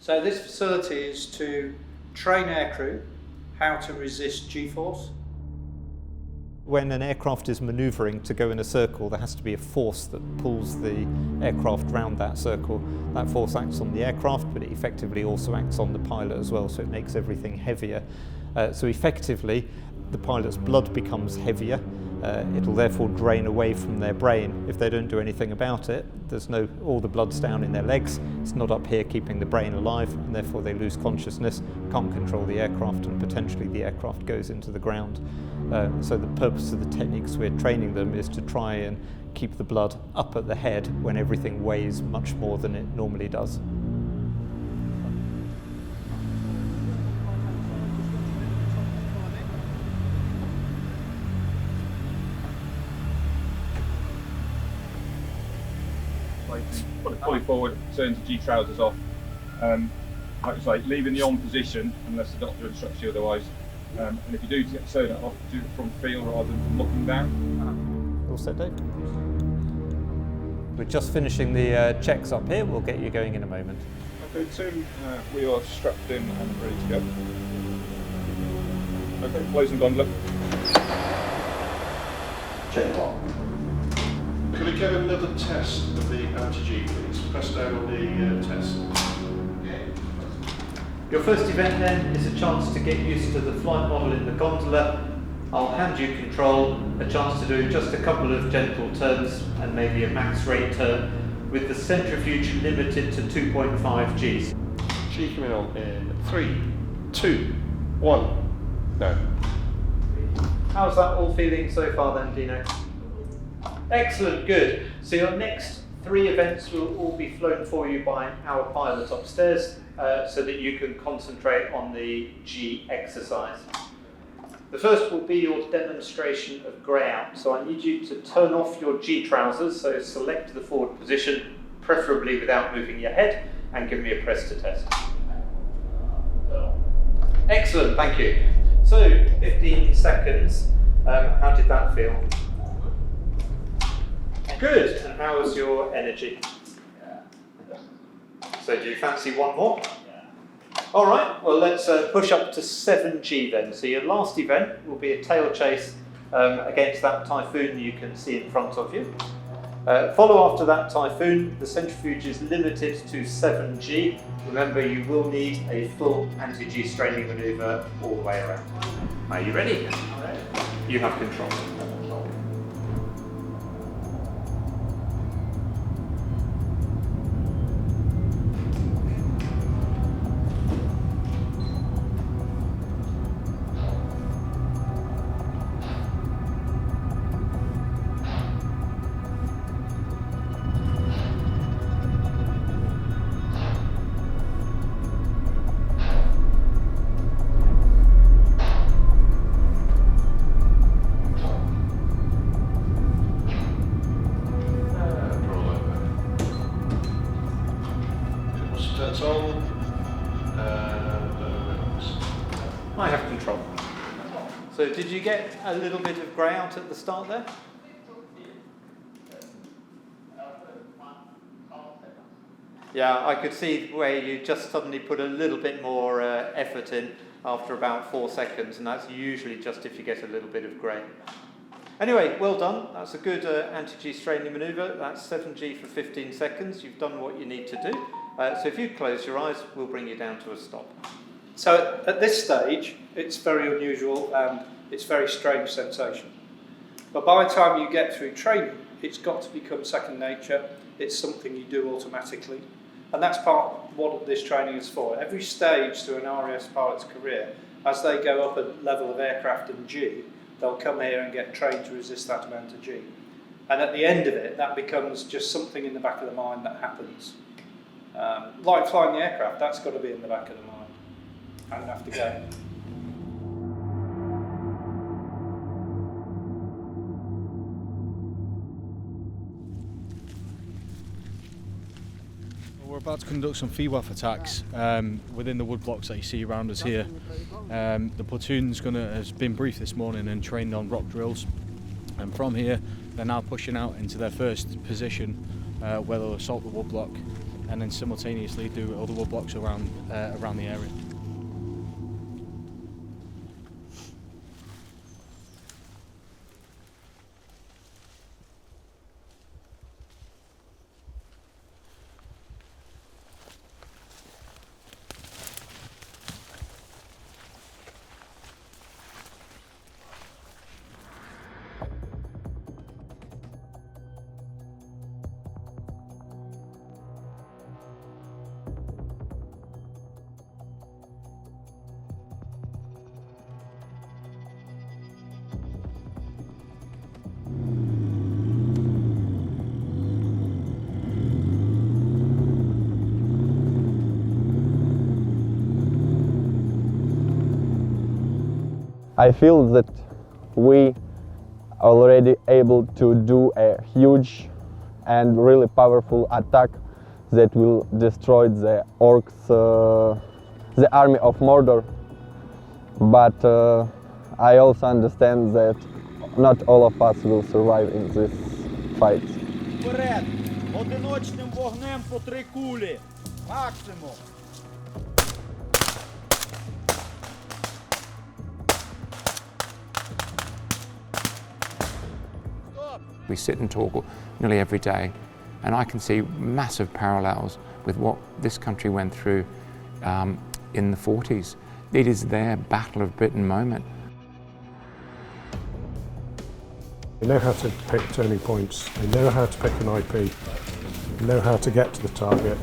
So this facility is to train aircrew how to resist G-force. When an aircraft is manoeuvring to go in a circle, there has to be a force that pulls the aircraft round that circle. That force acts on the aircraft, but it effectively also acts on the pilot as well, so it makes everything heavier. So effectively, the pilot's blood becomes heavier. It'll therefore drain away from their brain. If they don't do anything about it, all the blood's down in their legs, it's not up here keeping the brain alive, and therefore they lose consciousness, can't control the aircraft, and potentially the aircraft goes into the ground. So the purpose of the techniques we're training them is to try and keep the blood up at the head when everything weighs much more than it normally does. Put it fully forward, turn to G trousers off. Like I say, leaving the on position unless the doctor instructs you otherwise. And if you do get the sonar off, do it from feel rather than from looking down. All set, Dave? We're just finishing the checks up here. We'll get you going in a moment. Okay, Tim, we are strapped in and ready to go. Okay, closing gondola. Check lock. Could we get another test of the anti-G, please? Press down on the test. Your first event then is a chance to get used to the flight model in the gondola. I'll hand you control, a chance to do just a couple of gentle turns and maybe a max rate turn with the centrifuge limited to 2.5 Gs. G coming on in 3, 2, 1, no. How's that all feeling so far then, Dino? Excellent, good. So your next 3 events will all be flown for you by our pilot upstairs so that you can concentrate on the G exercise. The first will be your demonstration of grey out. So I need you to turn off your G trousers, so select the forward position, preferably without moving your head, and give me a press to test. Excellent, thank you. So 15 seconds, how did that feel? Good, and how was your energy? So do you fancy one more? All right, well let's push up to 7G then. So your last event will be a tail chase against that typhoon you can see in front of you. Follow after that typhoon, the centrifuge is limited to 7G. Remember, you will need a full anti-G straining manoeuvre all the way around. Are you ready? You have control. That's on. I have control. So did you get a little bit of grey out at the start there? Yeah, I could see where you just suddenly put a little bit more effort in after about 4 seconds, and that's usually just if you get a little bit of grey. Anyway, well done. That's a good anti-G straining manoeuvre. That's 7G for 15 seconds. You've done what you need to do. So if you close your eyes, we'll bring you down to a stop. So at this stage, it's very unusual and it's a very strange sensation. But by the time you get through training, it's got to become second nature. It's something you do automatically. And that's part of what this training is for. Every stage through an RAF pilot's career, as they go up a level of aircraft in G, they'll come here and get trained to resist that amount of G. And at the end of it, that becomes just something in the back of the mind that happens. Like flying the aircraft, that's got to be in the back of the mind. And have to go. We're about to conduct some FEWAF attacks within the wood blocks that you see around us here. The platoon's has been briefed this morning and trained on rock drills, and from here they're now pushing out into their first position where they'll assault the wood block. and then simultaneously do other woodblocks around the area. I feel that we are already able to do a huge and really powerful attack that will destroy the orcs, the army of Mordor. But I also understand that not all of us will survive in this fight. Вперед! Одиночним вогнем по 3 кулі! Максимум! We sit and talk nearly every day, and I can see massive parallels with what this country went through in the 40s. It is their Battle of Britain moment. They know how to pick turning points, they know how to pick an IP, they know how to get to the target.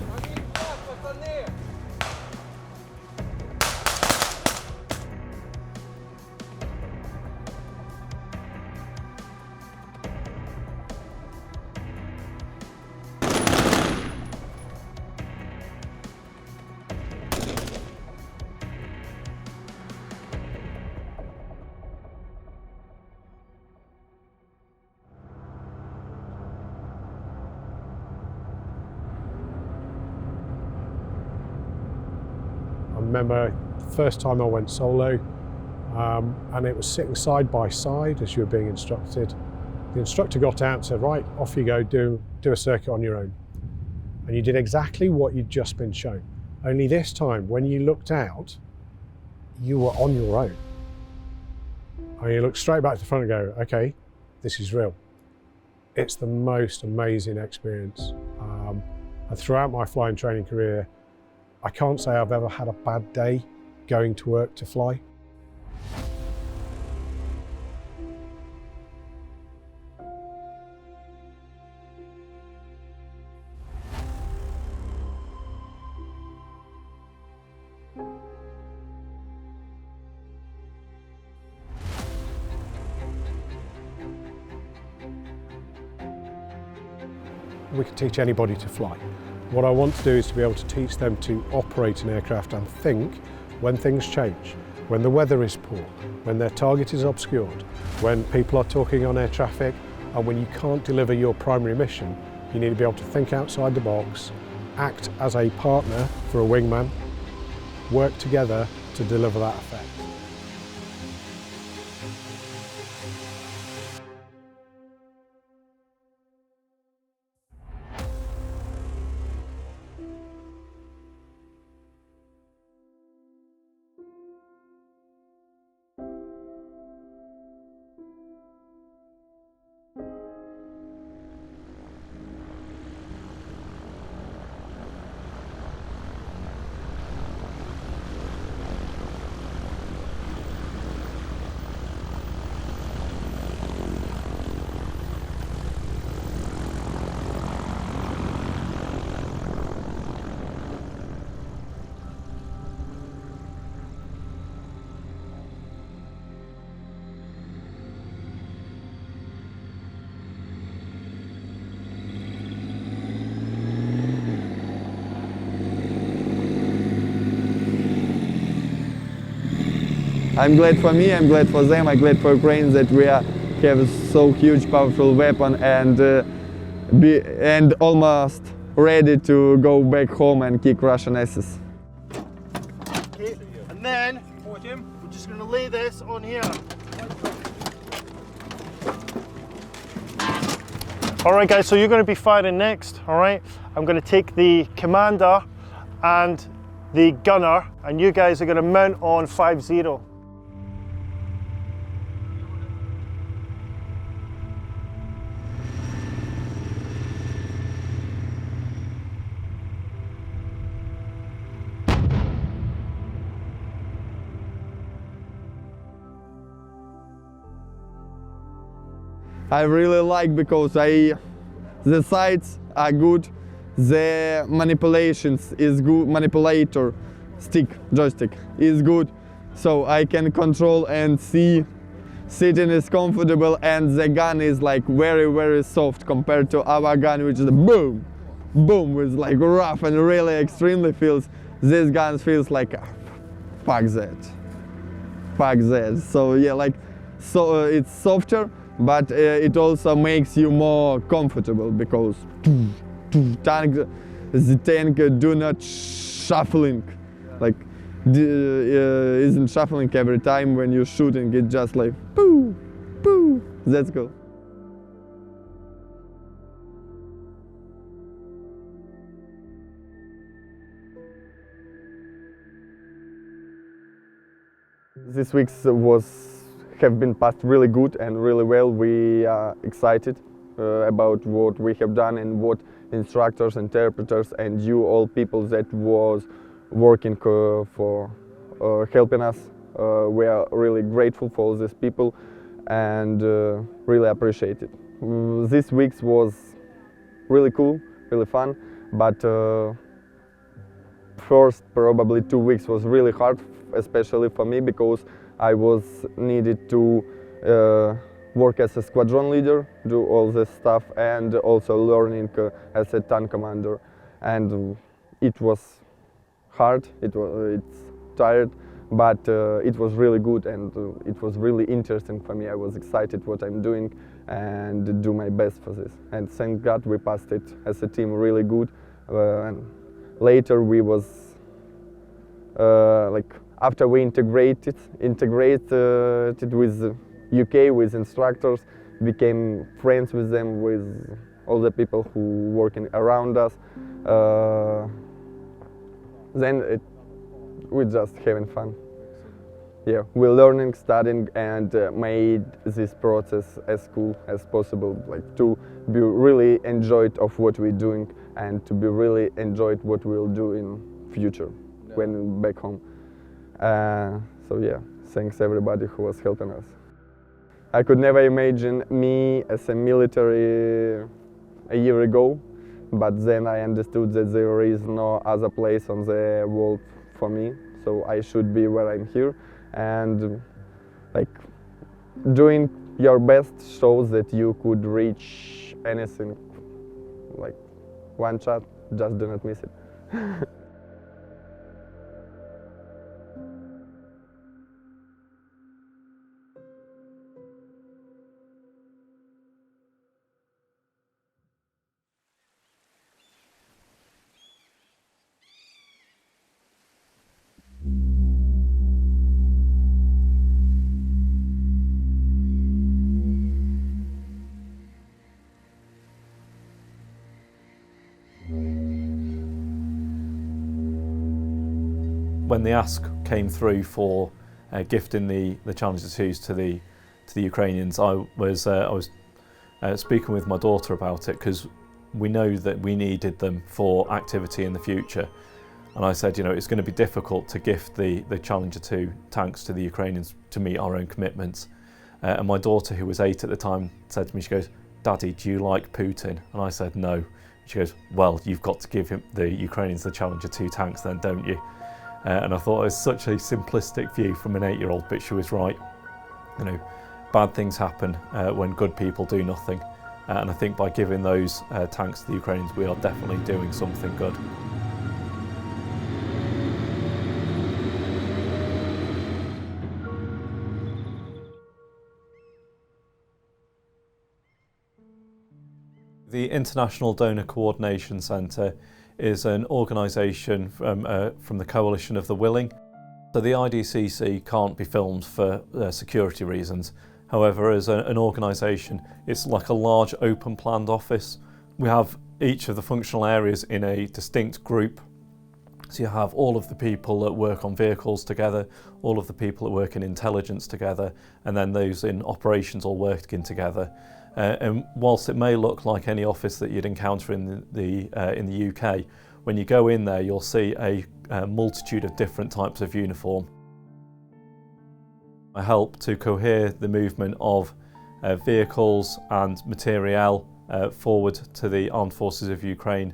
I remember the first time I went solo, and it was sitting side by side as you were being instructed. The instructor got out and said, right, off you go, do a circuit on your own. And you did exactly what you'd just been shown. Only this time, when you looked out, you were on your own. And you look straight back to the front and go, okay, this is real. It's the most amazing experience. And throughout my flying training career, I can't say I've ever had a bad day going to work to fly. We can teach anybody to fly. What I want to do is to be able to teach them to operate an aircraft and think when things change, when the weather is poor, when their target is obscured, when people are talking on air traffic, and when you can't deliver your primary mission. You need to be able to think outside the box, act as a partner for a wingman, work together to deliver that effect. I'm glad for me, I'm glad for them, I'm glad for Ukraine that we have so huge, powerful weapon and almost ready to go back home and kick Russian asses. Okay. And then we're just going to lay this on here. All right, guys, so you're going to be firing next, all right? I'm going to take the commander and the gunner, and you guys are going to mount on 5-0. I really like because the sights are good, the manipulations is good, joystick is good, so I can control and see. Sitting is comfortable, and the gun is like very soft compared to our gun, which is boom, boom, with like rough and really extremely feels. This gun feels like fuck that. So yeah, like it's softer. But it also makes you more comfortable because the tank do not shuffling, like isn't shuffling every time when you're shooting. It just like poo, poo. That's cool. This week have been passed really good and really well. We are excited about what we have done and what instructors, interpreters and you all people that was working for helping us. We are really grateful for all these people and really appreciate it. This week was really cool, really fun, but first probably 2 weeks was really hard, especially for me because I was needed to work as a squadron leader, do all this stuff, and also learning as a tank commander. And it was hard, it's tired, but it was really good and it was really interesting for me. I was excited what I'm doing and do my best for this. And thank God we passed it as a team really good. And later we was after we integrated with UK, with instructors, became friends with them, with all the people who working around us. Then we're just having fun. Yeah, we're learning, studying, and made this process as cool as possible. Like to be really enjoyed of what we're doing and to be really enjoyed what we'll do in future when back home. So yeah, thanks everybody who was helping us. I could never imagine me as a military a year ago, but then I understood that there is no other place on the world for me, so I should be where I'm here. And like doing your best shows that you could reach anything. Like one shot, just do not miss it. When the ask came through for gifting the Challenger 2s to the Ukrainians, I was speaking with my daughter about it because we know that we needed them for activity in the future. And I said, you know, it's going to be difficult to gift the Challenger 2 tanks to the Ukrainians to meet our own commitments. And my daughter, who was 8 at the time, said to me, she goes, "Daddy, do you like Putin?" And I said, "No." She goes, "Well, you've got to give the Ukrainians the Challenger 2 tanks then, don't you?" And I thought it was such a simplistic view from an 8-year-old, but she was right. You know, bad things happen when good people do nothing. And I think by giving those tanks to the Ukrainians, we are definitely doing something good. The International Donor Coordination Centre is an organisation from the Coalition of the Willing. So the IDCC can't be filmed for security reasons. However, as an organisation, it's like a large open planned office. We have each of the functional areas in a distinct group. So you have all of the people that work on vehicles together, all of the people that work in intelligence together, and then those in operations all working together. And whilst it may look like any office that you'd encounter in the UK, when you go in there you'll see a multitude of different types of uniform. I help to cohere the movement of vehicles and materiel forward to the armed forces of Ukraine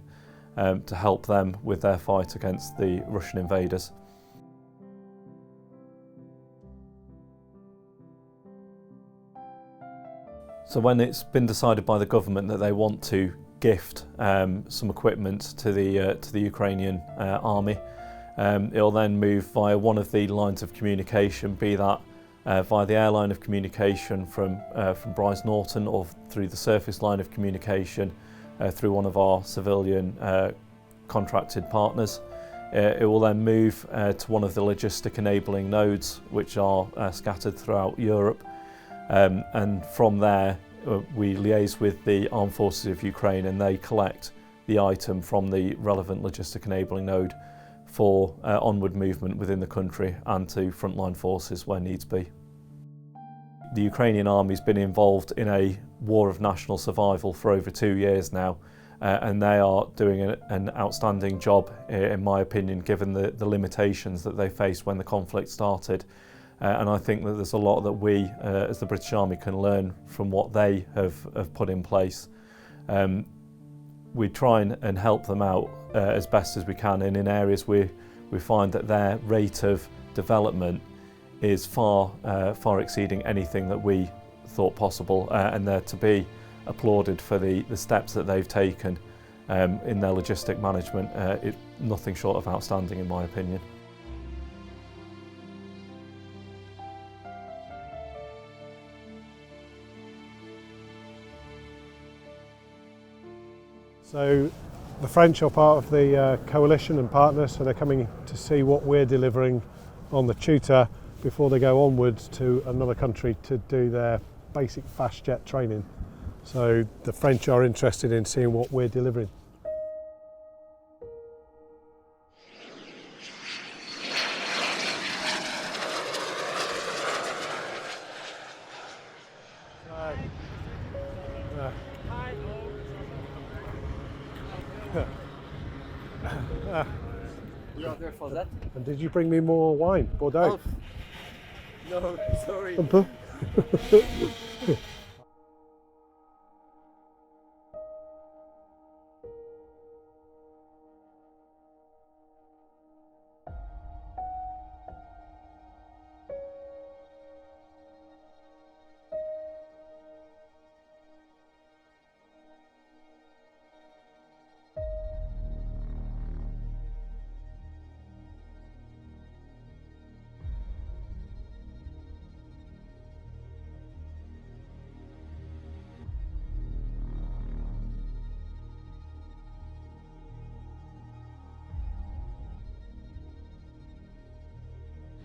to help them with their fight against the Russian invaders. So when it's been decided by the government that they want to gift some equipment to the Ukrainian army, it'll then move via one of the lines of communication, be that via the air line of communication from Bryce Norton, or through the surface line of communication through one of our civilian contracted partners. It will then move to one of the logistic enabling nodes which are scattered throughout Europe, and from there we liaise with the armed forces of Ukraine and they collect the item from the relevant logistic enabling node for onward movement within the country and to frontline forces where needs be. The Ukrainian army's been involved in a war of national survival for over 2 years now, and they are doing an outstanding job, in my opinion, given the limitations that they faced when the conflict started. And I think that there's a lot that we, as the British Army, can learn from what they have put in place. We try and help them out as best as we can, and in areas where we find that their rate of development is far exceeding anything that we thought possible, and they're to be applauded for the steps that they've taken in their logistic management. It's nothing short of outstanding in my opinion. So the French are part of the coalition and partners, so they're coming to see what we're delivering on the Tutor before they go onwards to another country to do their basic fast jet training. So the French are interested in seeing what we're delivering. You are there for that? And did you bring me more wine, Bordeaux? Oh, no, sorry. Un peu.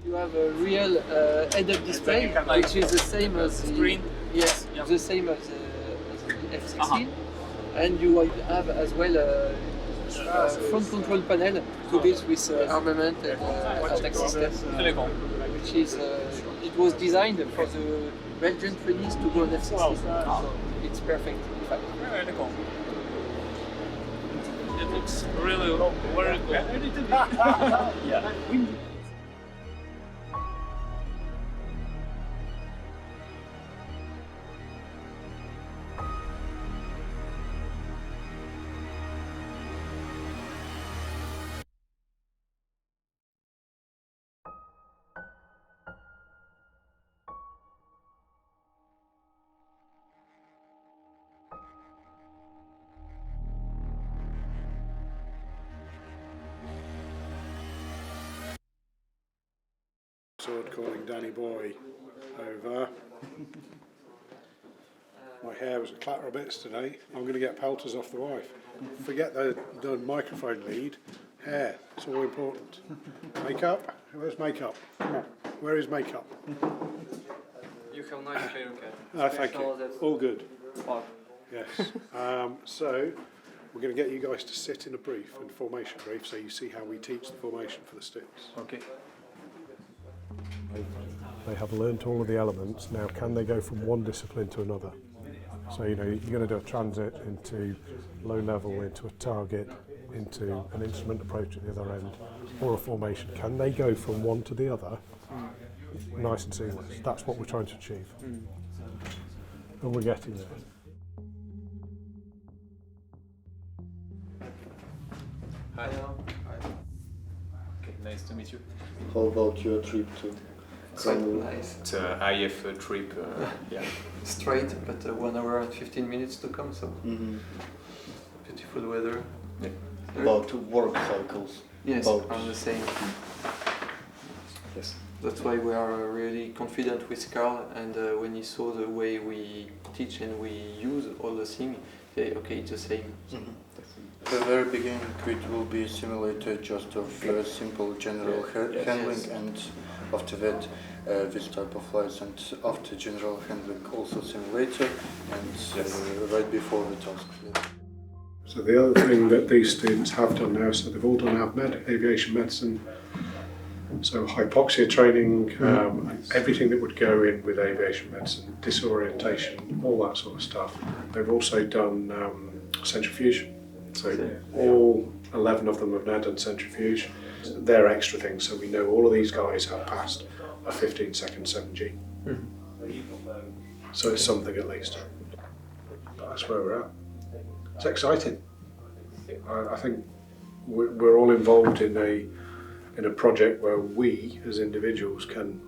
You have a real head-up display, which is the same as the screen. Yes, the same as the F-16, and you will have as well a front control panel to deal with armament and attack systems, which is it was designed for the Belgian trainees to go on F-16. So it's perfect, in fact. Really cool. It looks really very cool. Yeah. Sword calling Danny Boy over. My hair was a clatter of bits today. I'm going to get pelters off the wife. Forget the microphone lead. Hair, it's all important. Makeup? Where's makeup? Come on. Where is makeup? You have nice haircut. Oh, thank you. All good. Wow. Yes. So we're going to get you guys to sit in a brief, in a formation brief, so you see how we teach the formation for the students. Okay. They have learnt all of the elements. Now, can they go from one discipline to another? So, you know, you're going to do a transit into low level, into a target, into an instrument approach at the other end, or a formation. Can they go from one to the other nice and seamless? That's what we're trying to achieve. And we're getting there. Hi. Okay, nice to meet you. How about your trip to? Quite nice. It's an IF trip. Yeah. Straight, but 1 hour and 15 minutes to come, so beautiful weather. Yeah. About work cycles. Yes, about are the same. Yes. That's why we are really confident with Carl, and when he saw the way we teach and we use all the things, yeah, okay, it's the same. At the very beginning it will be simulated just of simple general handling, and after that this type of flights, and after general handling also simulator, and right before the task. So the other thing that these students have done now, so they've all done aviation medicine, so hypoxia training, everything that would go in with aviation medicine, disorientation, all that sort of stuff. They've also done centrifuge. So all 11 of them have now done centrifuge. They're extra things, so we know all of these guys have passed a 15-second 7G. So it's something at least. But that's where we're at. It's exciting. I think we're all involved in a project where we as individuals can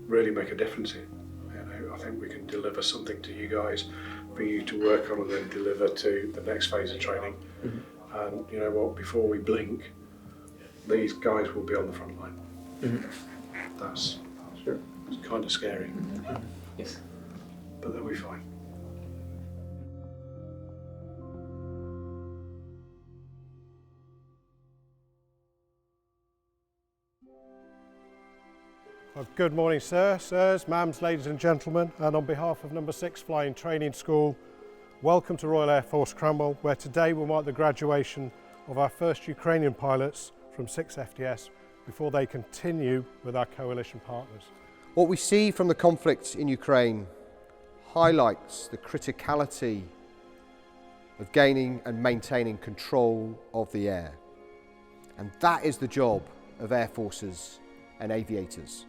really make a difference in. You know, I think we can deliver something to you guys for you to work on and then deliver to the next phase of training. And you know what, before we blink, these guys will be on the front line. That's it's kind of scary. Yes. But they'll be fine. Good morning, sirs, ma'ams, ladies and gentlemen, and on behalf of Number 6 Flying Training School, welcome to Royal Air Force Cranwell, where today we'll mark the graduation of our first Ukrainian pilots from 6 FTS before they continue with our coalition partners. What we see from the conflict in Ukraine highlights the criticality of gaining and maintaining control of the air. And that is the job of air forces and aviators.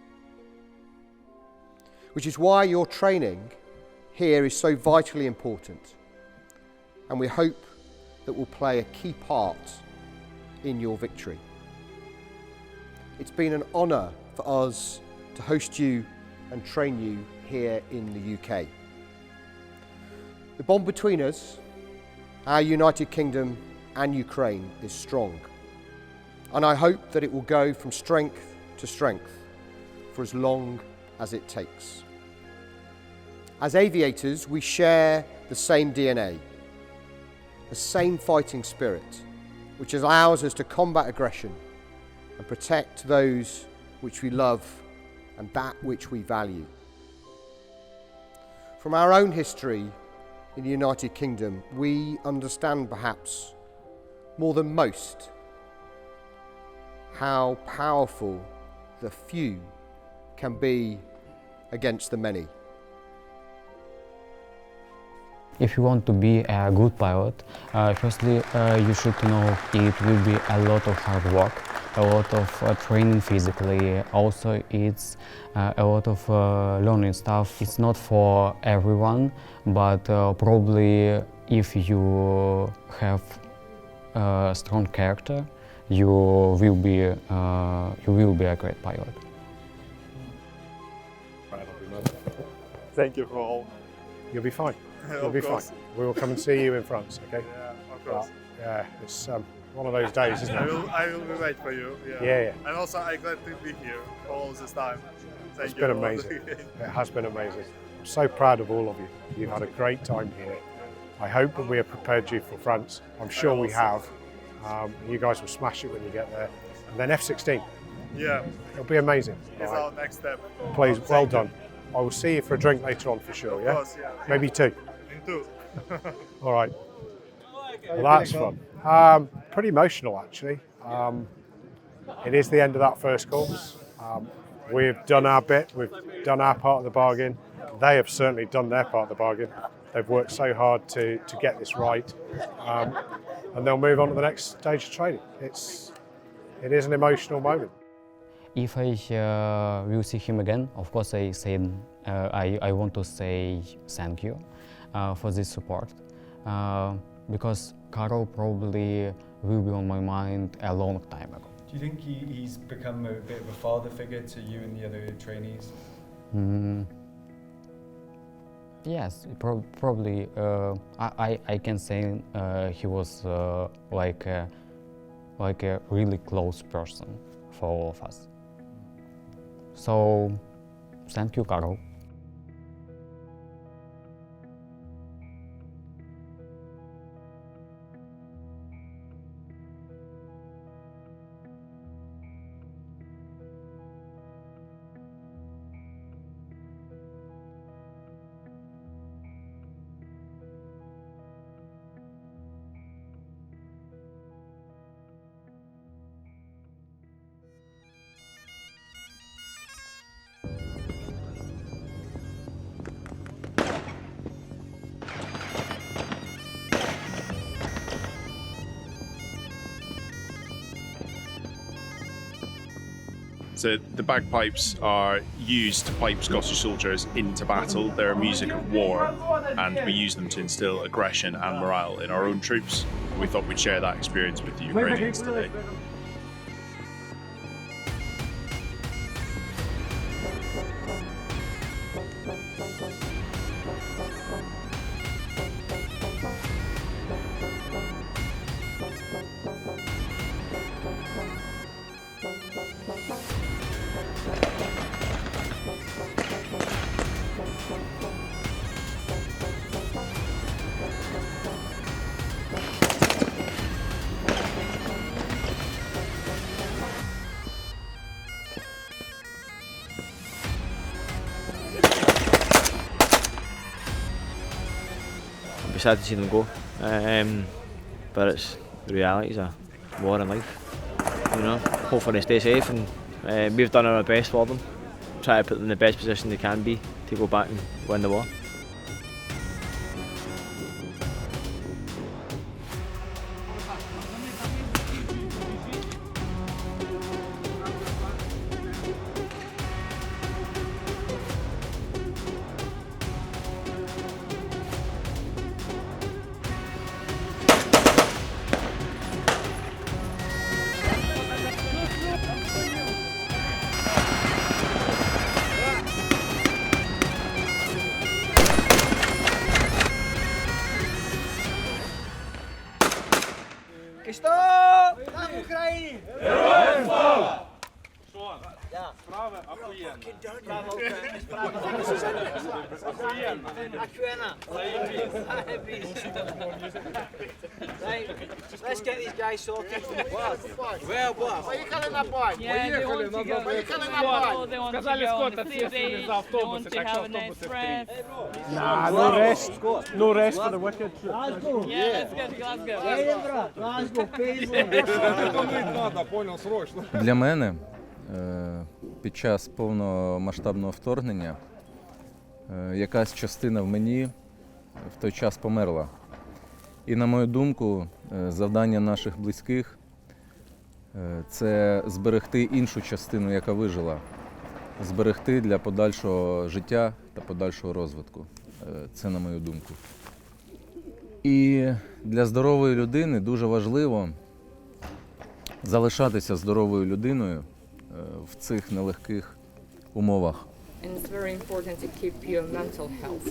Which is why your training here is so vitally important, and we hope that will play a key part in your victory. It's been an honour for us to host you and train you here in the UK. The bond between us, our United Kingdom and Ukraine, is strong, and I hope that it will go from strength to strength for as long as it takes. As aviators, we share the same DNA, the same fighting spirit, which allows us to combat aggression and protect those which we love and that which we value. From our own history in the United Kingdom, we understand perhaps more than most how powerful the few can be against the many. If you want to be a good pilot, firstly you should know it will be a lot of hard work, a lot of training physically. Also it's a lot of learning stuff. It's not for everyone, but probably if you have a strong character, you will be a great pilot. Thank you for all. You'll be fine. You'll be fine. We will come and see you in France, okay? Yeah, of course. Yeah, it's one of those days, isn't it? I will be waiting for you. Yeah. And also, I'm glad to be here for all this time. It's been amazing. It has been amazing. I'm so proud of all of you. You've had a great time here. I hope that we have prepared you for France. I'm sure we have. You guys will smash it when you get there. And then F-16. Yeah. It'll be amazing. It's our next step. Please, well done. I will see you for a drink later on for sure, yeah? Of course, yeah. Maybe 2. Me too. All right. Well, that's fun. Pretty emotional, actually. It is the end of that first course. We've done our bit, we've done our part of the bargain. They have certainly done their part of the bargain. They've worked so hard to get this right. And they'll move on to the next stage of training. It is an emotional moment. If I will see him again, of course I want to say thank you for this support, because Karol probably will be on my mind a long time ago. Do you think he's become a bit of a father figure to you and the other trainees? Yes, probably. I can say he was like a really close person for all of us. So, thank you, Karol. So the bagpipes are used to pipe Scottish soldiers into battle. They're a music of war, and we use them to instill aggression and morale in our own troops. We thought we'd share that experience with the Ukrainians today. I'd be sad to see them go, but it's the realities of war and life. You know, hopefully they stay safe, and we've done our best for them. Try to put them in the best position they can be to go back and win the war. Stop! Слава Україні! Героям слава! Що? Справа охуєнно. Справа Україна, справа Охуєнно. Охуєнно. Let's get these guys sorted. Well, what? Поїхали на бой. Поїхали на бой. Поїхали на бой. Сказали, сколько ответственны за автобусы, так что автобусы вперед. Nah, no rest. No rest for the wicked. Yeah, let's go to Glasgow. Для мене під час повномасштабного вторгнення якась частина в мені в той час померла. І, на мою думку, завдання наших близьких – це зберегти іншу частину, яка вижила. Зберегти для подальшого життя та подальшого розвитку. Це на мою думку. І для здорової людини дуже важливо залишатися здоровою людиною в цих нелегких умовах. And it's very important to keep your mental health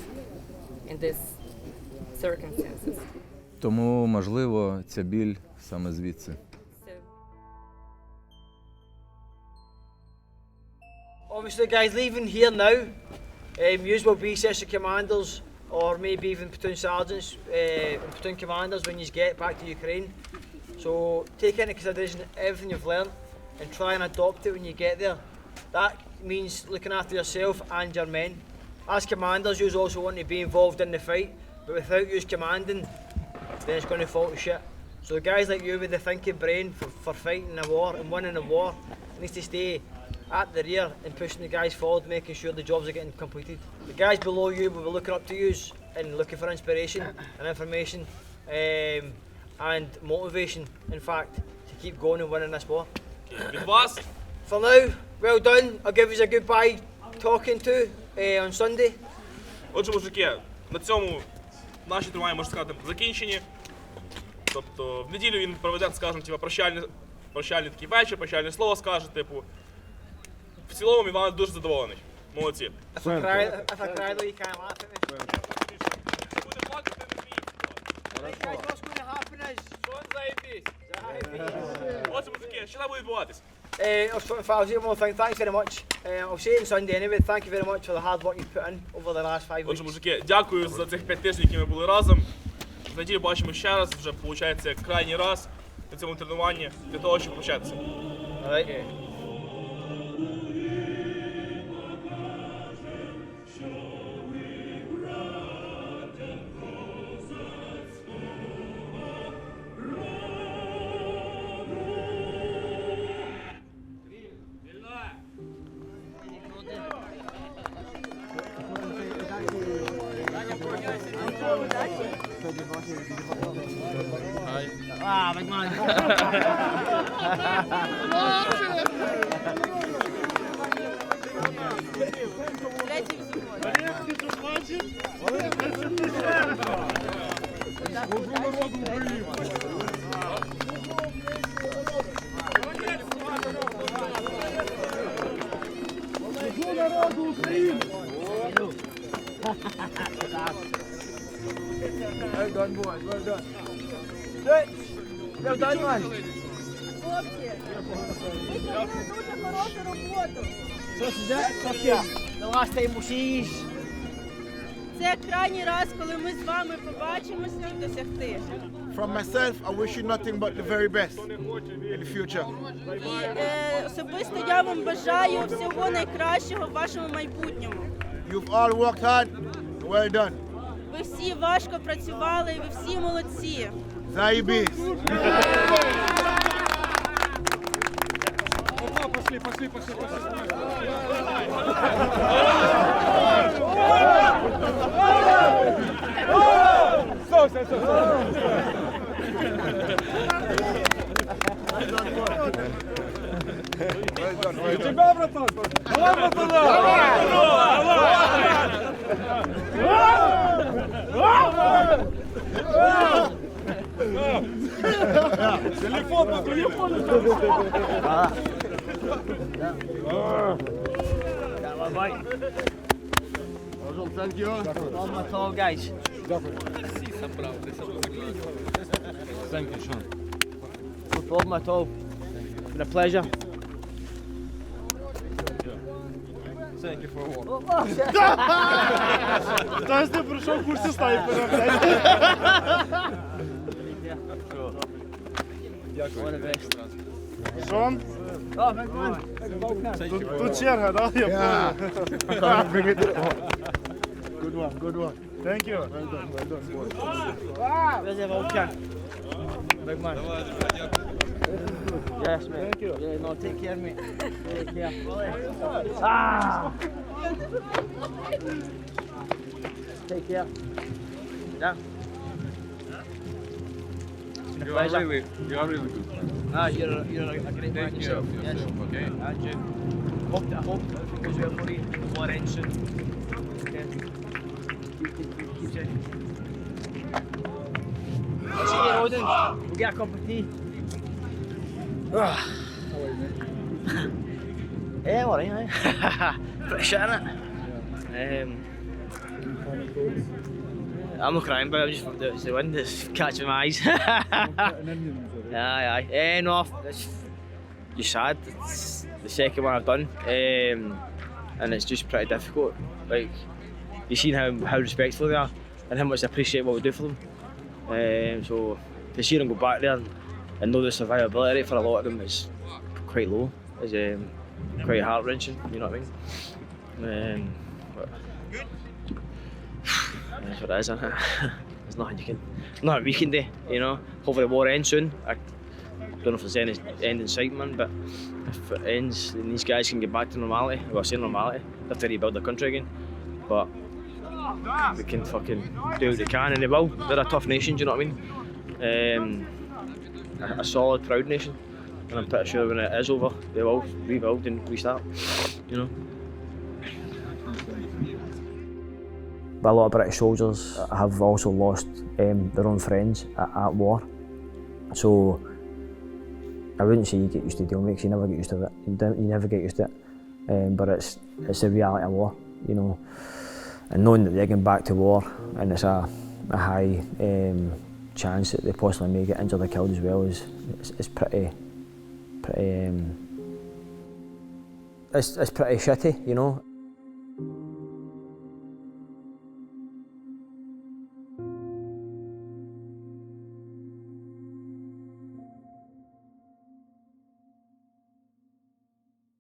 in these circumstances. Тому, можливо, ця біль саме звідси. Obviously, guys, leaving here now, you will be session commanders or maybe even platoon sergeants and platoon commanders when you get back to Ukraine. So take into consideration everything you've learned and try and adopt it when you get there. That means looking after yourself and your men. As commanders, you also want to be involved in the fight, but without you commanding, then it's going to fall to shit. So the guys like you with the thinking brain for fighting a war and winning a war needs to stay at the rear and pushing the guys forward, making sure the jobs are getting completed. The guys below you will be looking up to you and looking for inspiration and information and motivation, in fact, to keep going and winning this war. Good boss. For now, well done. I'll give you a goodbye talking to on Sunday. Отже, мужики, на цьому наші тримання, можна сказати, закінчені. Тобто в неділю він проведе, скажімо, типу, прощальний такий вечір, прощальне слово скаже, типу. В цілому він вам дуже задоволений. Молодці. If I cry though, you can't laugh at me. Right, guys, what's going to happen is... Отже, мужики, що там буде відбуватись? I'll say one more thing. Thanks very much. I'll say it on Sunday anyway. Thank you very much for the hard work you've put in over the last 5 weeks. Отже, мужики, дякую за цих 5 тижнів, які ми були разом. В неділю бачимо ще раз, вже виходить крайній раз на цьому тренуванні для того, щоб початися. Right. Ah, big man. Well done, boys, well done. Well done, man. Хлопці, ви зробили дуже хорошу роботу. This is it, fucking the last time we'll see you. Це крайній раз, коли ми з вами побачимося і досягти. From myself, I wish you nothing but the very best in the future. І особисто я вам бажаю всього найкращого в вашому майбутньому. You've all worked hard. Well done. Ви всі важко працювали, і ви всі молодці. Заебись. Пошли. Тебя, братан! Давай, братан! Телефон, Thank you. On my toe, guys. Thank you, Sean. No problem at all. It's been a pleasure. Thank you for what? Та ж ти пройшов курси снайпера, блядь. Дякую. Шон? Тут черга, да? Я понял. Good one. Thank you. Well done. Where's the Vulcan? Big man. Yes, mate. Thank you. Yeah, no, take care, mate. Take care. Ah! Take care. Yeah. You are really good. Ah, you're a great man yourself. Yes. Okay. And you. Hope it goes well for you. More end soon. Okay. Keep checking. I'll see you, Roden. We'll get a cup of tea. Yeah, alright, aye. Pretty shit, innit? I'm not crying, but I'm just it's the wind that's catching my eyes. Aye. No, it's just sad. It's the second one I've done, and it's just pretty difficult. Like, you've seen how respectful they are and how much they appreciate what we do for them. So to see them go back there and know the survivability rate for a lot of them is quite low. It's quite heart-wrenching, you know what I mean? But that's what it is, isn't it? There's nothing we can do, you know. Hopefully the war ends soon. I don't know if there's any end in sight, man, but if it ends, then these guys can get back to normality. Well, I say normality, they have to rebuild the country again. But they can fucking do what they can, and they will. They're a tough nation, do you know what I mean? A solid, proud nation. And I'm pretty sure when it is over, they will rebuild and restart, you know. But a lot of British soldiers have also lost their own friends at war. So I wouldn't say you get used to dealing with it, 'cause you never get used to it. You never get used to it. But it's the reality of war, you know. And knowing that they're going back to war, and it's a high chance that they possibly may get injured or killed as well, is pretty it's pretty shitty, you know.